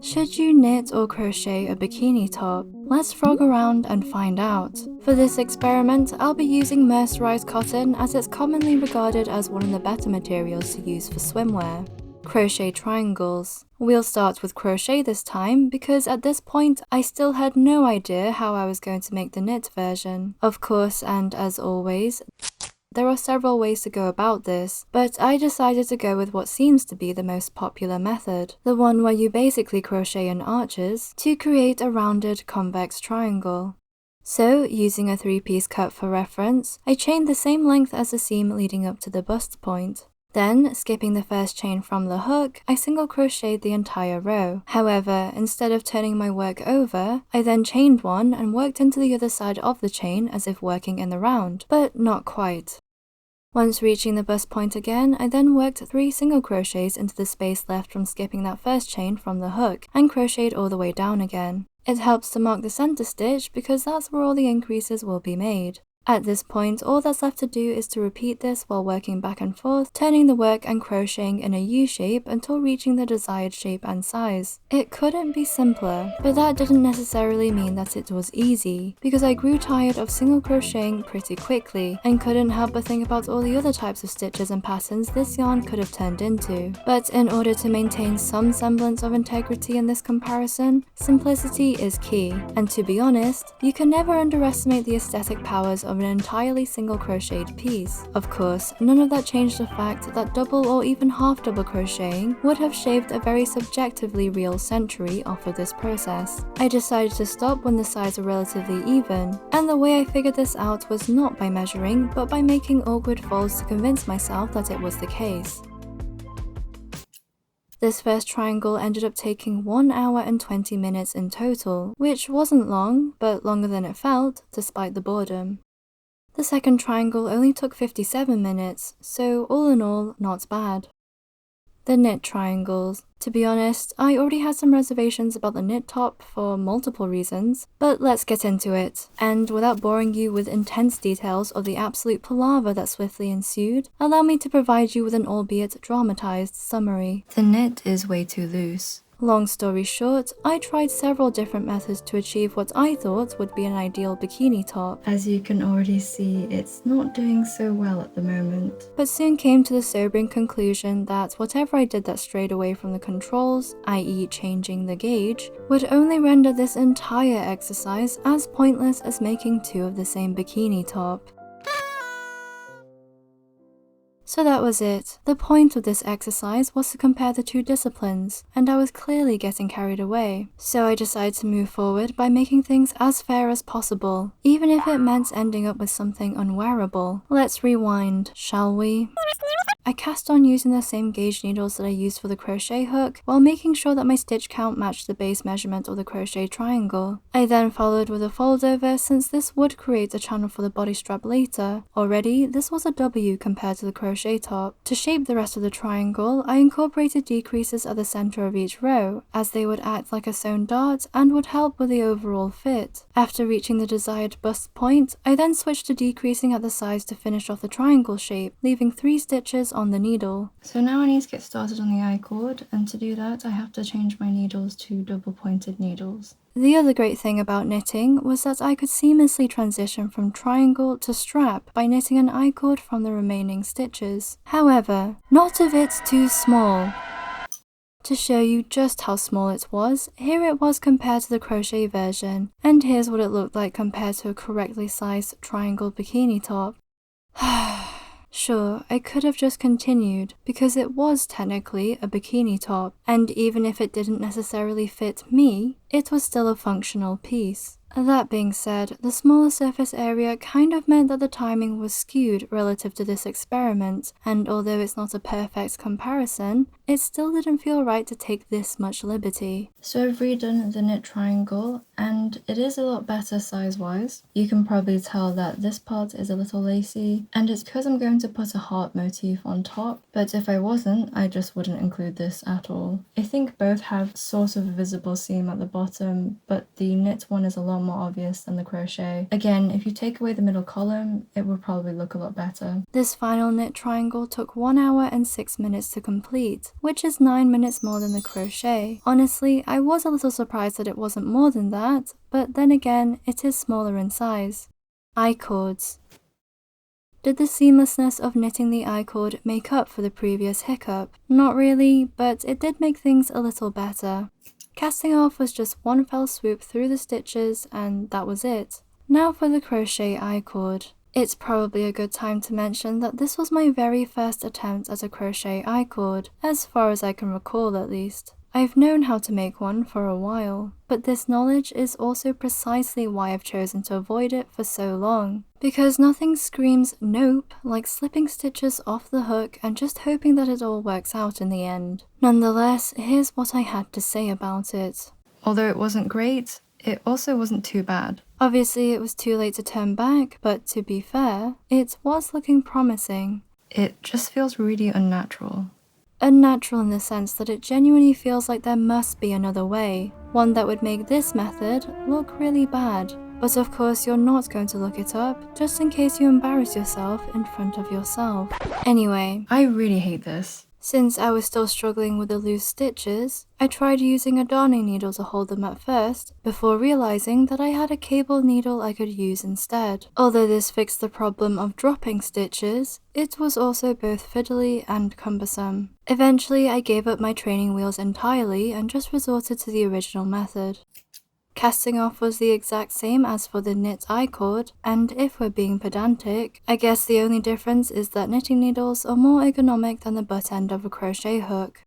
Should you knit or crochet a bikini top? Let's frog around and find out. For this experiment, I'll be using mercerized cotton as it's commonly regarded as one of the better materials to use for swimwear. Crochet triangles. We'll start with crochet this time because at this point I still had no idea how I was going to make the knit version. Of course, and as always, there are several ways to go about this, but I decided to go with what seems to be the most popular method, the one where you basically crochet in arches to create a rounded convex triangle. So, using a 3-piece cut for reference, I chained the same length as the seam leading up to the bust point. Then, skipping the first chain from the hook, I single crocheted the entire row. However, instead of turning my work over, I then chained one and worked into the other side of the chain as if working in the round, but not quite. Once reaching the bust point again, I then worked 3 single crochets into the space left from skipping that first chain from the hook and crocheted all the way down again. It helps to mark the center stitch because that's where all the increases will be made. At this point, all that's left to do is to repeat this while working back and forth, turning the work and crocheting in a U shape until reaching the desired shape and size. It couldn't be simpler, but that didn't necessarily mean that it was easy, because I grew tired of single crocheting pretty quickly and couldn't help but think about all the other types of stitches and patterns this yarn could have turned into. But in order to maintain some semblance of integrity in this comparison, simplicity is key, and to be honest, you can never underestimate the aesthetic powers of an entirely single crocheted piece. Of course, none of that changed the fact that double or even half double crocheting would have shaved a very subjectively real century off of this process. I decided to stop when the sides were relatively even, and the way I figured this out was not by measuring, but by making awkward folds to convince myself that it was the case. This first triangle ended up taking 1 hour and 20 minutes in total, which wasn't long, but longer than it felt, despite the boredom. The second triangle only took 57 minutes, so all in all, not bad. The knit triangles. To be honest, I already had some reservations about the knit top for multiple reasons, but let's get into it. And without boring you with intense details of the absolute palaver that swiftly ensued, allow me to provide you with an albeit dramatized summary. The knit is way too loose. Long story short, I tried several different methods to achieve what I thought would be an ideal bikini top. As you can already see, it's not doing so well at the moment. But soon came to the sobering conclusion that whatever I did that strayed away from the controls, i.e. changing the gauge, would only render this entire exercise as pointless as making 2 of the same bikini top. So that was it. The point of this exercise was to compare the 2 disciplines, and I was clearly getting carried away. So I decided to move forward by making things as fair as possible, even if it meant ending up with something unwearable. Let's rewind, shall we? I cast on using the same gauge needles that I used for the crochet hook, while making sure that my stitch count matched the base measurement of the crochet triangle. I then followed with a fold over since this would create a channel for the body strap later. Already, this was a W compared to the crochet top. To shape the rest of the triangle, I incorporated decreases at the center of each row, as they would act like a sewn dart and would help with the overall fit. After reaching the desired bust point, I then switched to decreasing at the sides to finish off the triangle shape, leaving 3 stitches on the needle. So now I need to get started on the I-cord, and to do that I have to change my needles to double pointed needles. The other great thing about knitting was that I could seamlessly transition from triangle to strap by knitting an I-cord from the remaining stitches. However, not if it's too small. To show you just how small it was, here it was compared to the crochet version, and here's what it looked like compared to a correctly sized triangle bikini top. Sure, I could have just continued, because it was technically a bikini top, and even if it didn't necessarily fit me, it was still a functional piece. That being said, the smaller surface area kind of meant that the timing was skewed relative to this experiment, and although it's not a perfect comparison, it still didn't feel right to take this much liberty. So I've redone the knit triangle, and it is a lot better size-wise. You can probably tell that this part is a little lacy, and it's because I'm going to put a heart motif on top, but if I wasn't, I just wouldn't include this at all. I think both have sort of a visible seam at the bottom, but the knit one is a lot more obvious than the crochet. Again, if you take away the middle column, it would probably look a lot better. This final knit triangle took 1 hour and 6 minutes to complete, which is 9 minutes more than the crochet. Honestly, I was a little surprised that it wasn't more than that, but then again, it is smaller in size. I-cords. Did the seamlessness of knitting the I-cord make up for the previous hiccup? Not really, but it did make things a little better. Casting off was just one fell swoop through the stitches and that was it. Now for the crochet I-cord. It's probably a good time to mention that this was my very first attempt at a crochet I-cord, as far as I can recall at least. I've known how to make one for a while, but this knowledge is also precisely why I've chosen to avoid it for so long. Because nothing screams nope like slipping stitches off the hook and just hoping that it all works out in the end. Nonetheless, here's what I had to say about it. Although it wasn't great, it also wasn't too bad. Obviously, it was too late to turn back, but to be fair, it was looking promising. It just feels really unnatural. Unnatural in the sense that it genuinely feels like there must be another way, one that would make this method look really bad. But of course you're not going to look it up, just in case you embarrass yourself in front of yourself. Anyway, I really hate this. Since I was still struggling with the loose stitches, I tried using a darning needle to hold them at first, before realizing that I had a cable needle I could use instead. Although this fixed the problem of dropping stitches, it was also both fiddly and cumbersome. Eventually, I gave up my training wheels entirely and just resorted to the original method. Casting off was the exact same as for the knit I-cord, and if we're being pedantic, I guess the only difference is that knitting needles are more ergonomic than the butt end of a crochet hook.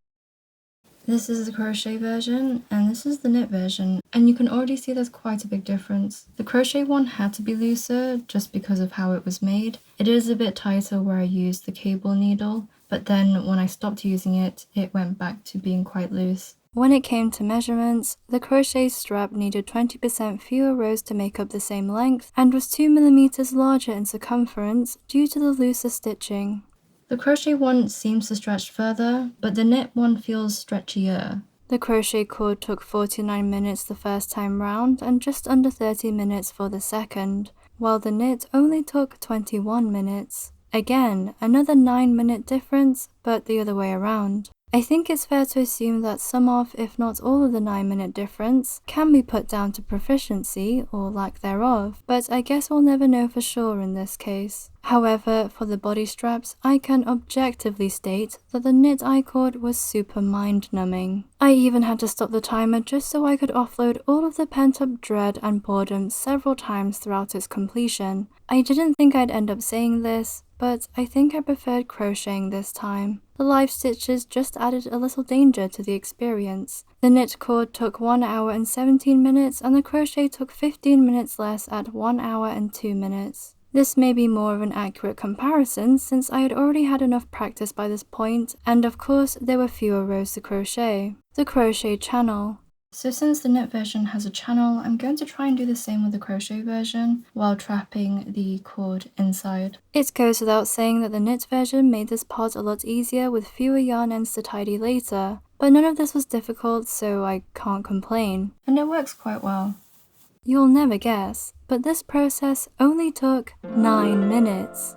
This is the crochet version, and this is the knit version, and you can already see there's quite a big difference. The crochet one had to be looser just because of how it was made. It is a bit tighter where I used the cable needle, but then when I stopped using it, it went back to being quite loose. When it came to measurements, the crochet strap needed 20% fewer rows to make up the same length and was 2 mm larger in circumference due to the looser stitching. The crochet one seems to stretch further, but the knit one feels stretchier. The crochet cord took 49 minutes the first time round and just under 30 minutes for the second, while the knit only took 21 minutes. Again, another 9-minute difference, but the other way around. I think it's fair to assume that some of, if not all of the 9-minute difference can be put down to proficiency or lack thereof, but I guess we'll never know for sure in this case. However, for the body straps, I can objectively state that the knit I-cord was super mind-numbing. I even had to stop the timer just so I could offload all of the pent-up dread and boredom several times throughout its completion. I didn't think I'd end up saying this, but I think I preferred crocheting this time. The live stitches just added a little danger to the experience. The knit cord took 1 hour and 17 minutes and the crochet took 15 minutes less at 1 hour and 2 minutes. This may be more of an accurate comparison since I had already had enough practice by this point, and of course there were fewer rows to crochet. The crochet channel. So since the knit version has a channel, I'm going to try and do the same with the crochet version while trapping the cord inside. It goes without saying that the knit version made this part a lot easier with fewer yarn ends to tidy later, but none of this was difficult, so I can't complain. And it works quite well. You'll never guess, but this process only took 9 minutes.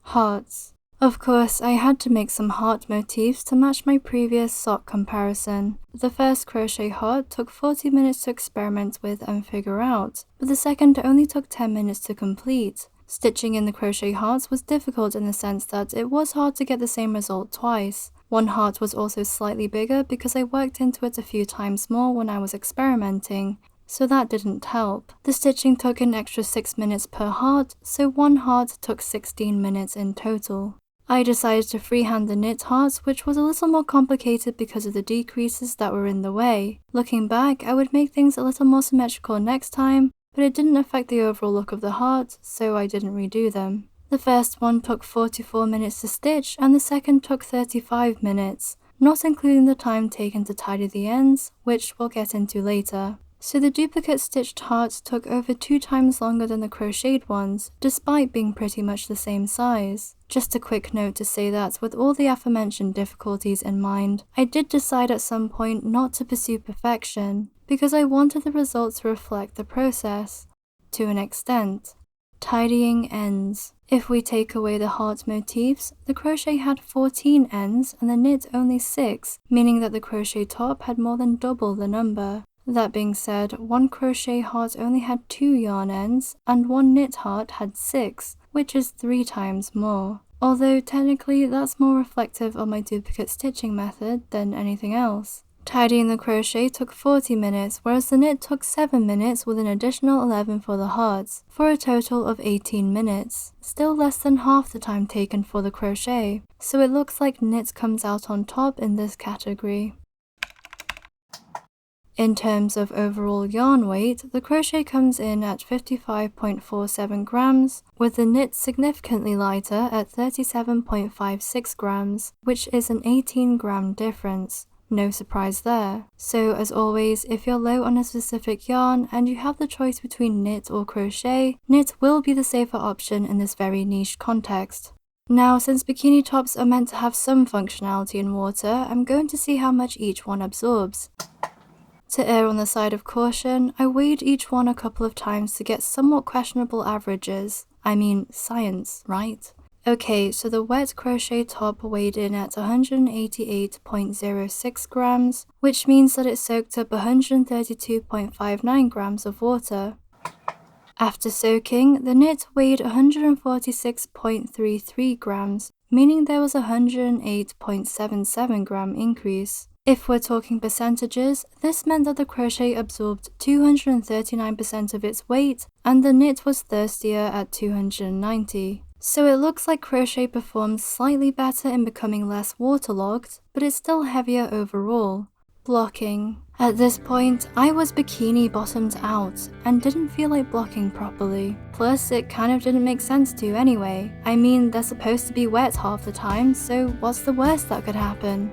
Hearts. Of course, I had to make some heart motifs to match my previous sock comparison. The first crochet heart took 40 minutes to experiment with and figure out, but the second only took 10 minutes to complete. Stitching in the crochet hearts was difficult in the sense that it was hard to get the same result twice. One heart was also slightly bigger because I worked into it a few times more when I was experimenting, so that didn't help. The stitching took an extra 6 minutes per heart, so one heart took 16 minutes in total. I decided to freehand the knit hearts, which was a little more complicated because of the decreases that were in the way. Looking back, I would make things a little more symmetrical next time, but it didn't affect the overall look of the heart, so I didn't redo them. The first one took 44 minutes to stitch, and the second took 35 minutes, not including the time taken to tidy the ends, which we'll get into later. So the duplicate stitched hearts took over 2 times longer than the crocheted ones, despite being pretty much the same size. Just a quick note to say that with all the aforementioned difficulties in mind, I did decide at some point not to pursue perfection, because I wanted the results to reflect the process, to an extent. Tidying ends. If we take away the heart motifs, the crochet had 14 ends and the knit only 6, meaning that the crochet top had more than double the number. That being said, one crochet heart only had 2 yarn ends, and one knit heart had 6, which is 3 times more. Although technically that's more reflective of my duplicate stitching method than anything else. Tidying the crochet took 40 minutes, whereas the knit took 7 minutes with an additional 11 for the hearts, for a total of 18 minutes. Still less than half the time taken for the crochet, so it looks like knit comes out on top in this category. In terms of overall yarn weight, the crochet comes in at 55.47 grams, with the knit significantly lighter at 37.56 grams, which is an 18 gram difference. No surprise there. So as always, if you're low on a specific yarn and you have the choice between knit or crochet, knit will be the safer option in this very niche context. Now, since bikini tops are meant to have some functionality in water, I'm going to see how much each one absorbs. To err on the side of caution, I weighed each one a couple of times to get somewhat questionable averages. I mean, science, right? Okay, so the wet crochet top weighed in at 188.06 grams, which means that it soaked up 132.59 grams of water. After soaking, the knit weighed 146.33 grams, meaning there was a 108.77 gram increase. If we're talking percentages, this meant that the crochet absorbed 239% of its weight, and the knit was thirstier at 290. So it looks like crochet performed slightly better in becoming less waterlogged, but it's still heavier overall. Blocking. At this point, I was bikini bottomed out, and didn't feel like blocking properly. Plus, it kind of didn't make sense to anyway. I mean, they're supposed to be wet half the time, so what's the worst that could happen?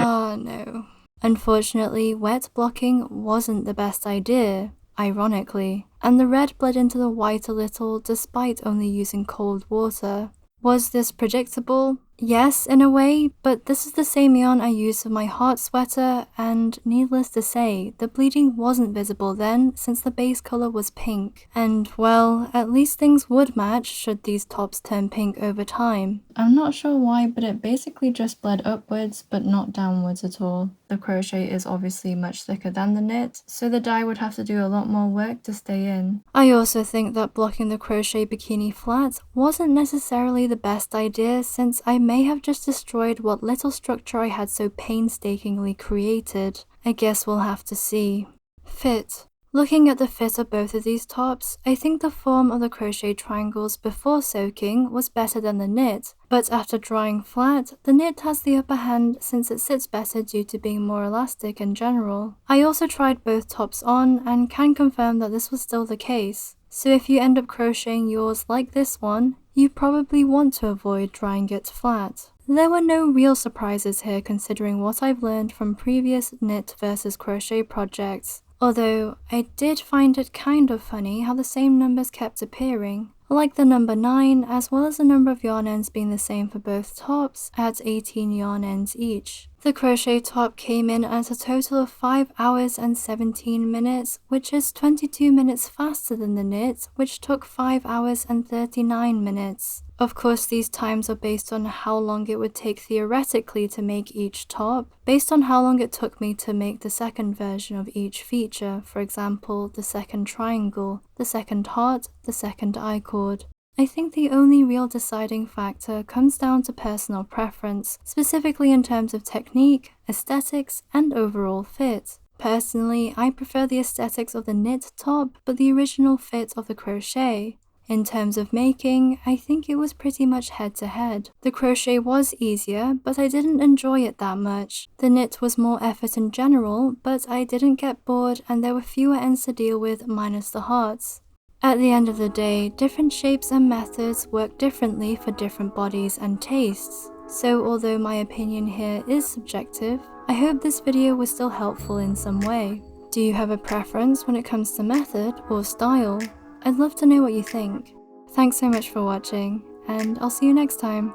Oh no. Unfortunately, wet blocking wasn't the best idea, ironically, and the red bled into the white a little despite only using cold water. Was this predictable? Yes, in a way, but this is the same yarn I used for my heart sweater, and needless to say, the bleeding wasn't visible then since the base color was pink. And well, at least things would match should these tops turn pink over time. I'm not sure why, but it basically just bled upwards, but not downwards at all. The crochet is obviously much thicker than the knit, so the dye would have to do a lot more work to stay in. I also think that blocking the crochet bikini flat wasn't necessarily the best idea, since I may have just destroyed what little structure I had so painstakingly created. I guess we'll have to see. Fit. Looking at the fit of both of these tops, I think the form of the crochet triangles before soaking was better than the knit, but after drying flat, the knit has the upper hand since it sits better due to being more elastic in general. I also tried both tops on and can confirm that this was still the case. So if you end up crocheting yours like this one, you probably want to avoid drying it flat. There were no real surprises here considering what I've learned from previous knit versus crochet projects. Although, I did find it kind of funny how the same numbers kept appearing, like the number 9 as well as the number of yarn ends being the same for both tops at 18 yarn ends each. The crochet top came in at a total of 5 hours and 17 minutes, which is 22 minutes faster than the knit, which took 5 hours and 39 minutes. Of course, these times are based on how long it would take theoretically to make each top, based on how long it took me to make the second version of each feature, for example, the second triangle, the second heart, the second I-cord. I think the only real deciding factor comes down to personal preference, specifically in terms of technique, aesthetics, and overall fit. Personally, I prefer the aesthetics of the knit top, but the original fit of the crochet. In terms of making, I think it was pretty much head-to-head. The crochet was easier, but I didn't enjoy it that much. The knit was more effort in general, but I didn't get bored and there were fewer ends to deal with minus the hearts. At the end of the day, different shapes and methods work differently for different bodies and tastes. So although my opinion here is subjective, I hope this video was still helpful in some way. Do you have a preference when it comes to method or style? I'd love to know what you think. Thanks so much for watching, and I'll see you next time.